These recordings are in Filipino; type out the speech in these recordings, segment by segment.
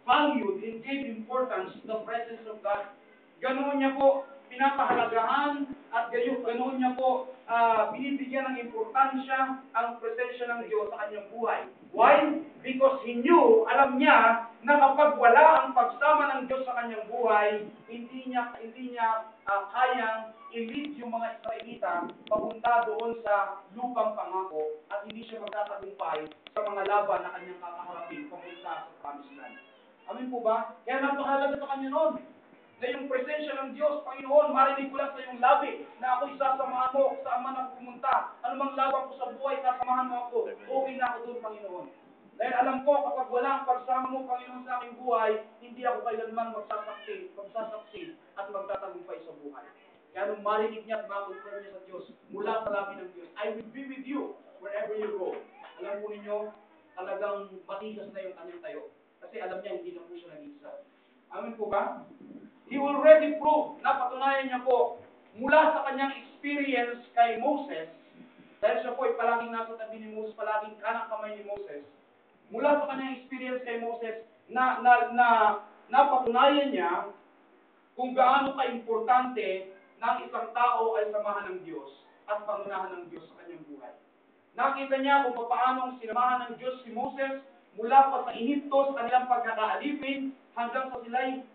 valued and gave importance to the presence of God. Ganoon niya po pinapahalagahan at ganoon niya po binibigyan ng importansya ang presensya ng Diyos sa kanyang buhay. Why? Because he knew, alam niya, na kapag wala ang pagsama ng Diyos sa kanyang buhay, hindi niya kayang i-lead yung mga Israelita papunta doon sa lupang pangako at hindi siya magtatagumpay sa mga laban na kanyang kakaharapin papunta sa Promised Land. Amin po ba? Kaya napakahalaga sa kanya noon na yung presensya ng Diyos, Panginoon, marinig ko lang sa iyong labi na ako'y sasamahan mo sa aman ako pumunta. Anumang laban ko sa buhay, sasamahan mo ako. Okay na ako doon, Panginoon. Dahil alam ko, kapag wala ang pagsama mo, Panginoon, sa aking buhay, hindi ako kailanman magsasaksi at magtatagumpay sa buhay. Kaya nung marinig niya at ma-confirm niya sa Diyos, mula sa labi ng Diyos, I will be with you wherever you go. Alam po ninyo, talagang matigas na yung kanyang tayo. Kasi alam niya, hindi na po siya nag-isa. Amin po ba? He already proved, napatunayan niya po, mula sa kanyang experience kay Moses, dahil siya po ay palaging nasa tabi ni Moses, palaging kanang kamay ni Moses, mula sa kanyang experience kay Moses, napatunayan niya kung gaano ka-importante ng isang tao ay samahan ng Diyos at pangunahan ng Diyos sa kanyang buhay. Nakita niya kung paano sinamahan ng Diyos si Moses mula pa sa Ehipto sa kanilang pagkakaalipin hanggang sa sila'y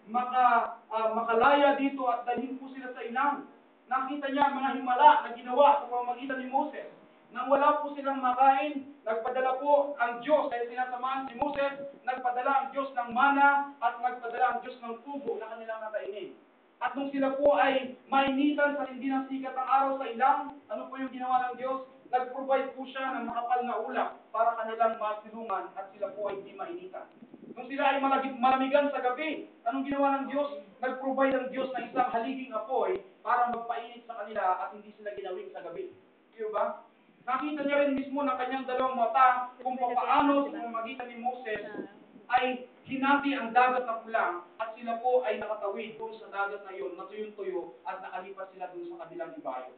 makalaya dito at dalhin po sila sa ilang. Nakita niya ang mga himala na ginawa sa pamamagitan ni Moses. Nang wala po silang makain, nagpadala po ang Diyos, dahil sinasamahan si Moses, nagpadala ang Diyos ng mana at nagpadala ang Diyos ng tubo na kanilang nakainin. At nung sila po ay mainitan sa hindi ng sikat ng araw sa ilang, ano po yung ginawa ng Diyos? Nag-provide po siya ng makapal na ulap para kanilang masilungan at sila po ay hindi mainitan. Nung sila ay malamigan sa gabi, anong ginawa ng Diyos? Nag-provide ang Diyos ng isang haliging apoy para magpainit sa kanila at hindi sila ginawin sa gabi. Di ba? Nakita niya rin mismo ng kanyang dalawang mata kung paano sa pamamagitan ni Moses ay hinati ang dagat na pulang at sila po ay nakatawid doon sa dagat na iyon, natuyong-tuyo at nakalipat sila doon sa kabilang ibayo.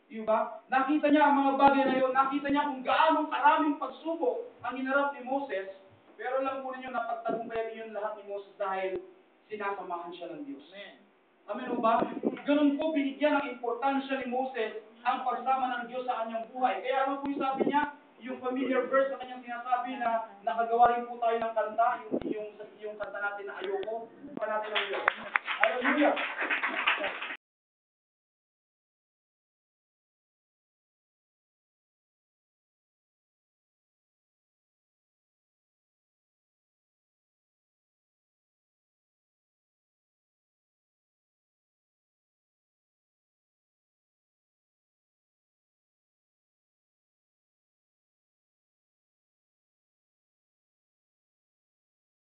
Di ba? Nakita niya ang mga bagay na iyon, nakita niya kung gaano karaming pagsubok ang hinarap ni Moses, pero lang po ninyo napagtagumpayan iyon lahat ni Moses dahil sinasamahan siya ng Diyos. Amen o ba? Ganun po binigyan ng importansya ni Moses ang pagsama ng Diyos sa kanyang buhay. Kaya ano po yung sabi niya? Yung familiar verse na kanyang sinasabi na nakagawa rin po tayo ng kanta, yung kanta natin na ayoko, pa natin ng Diyos. Hallelujah!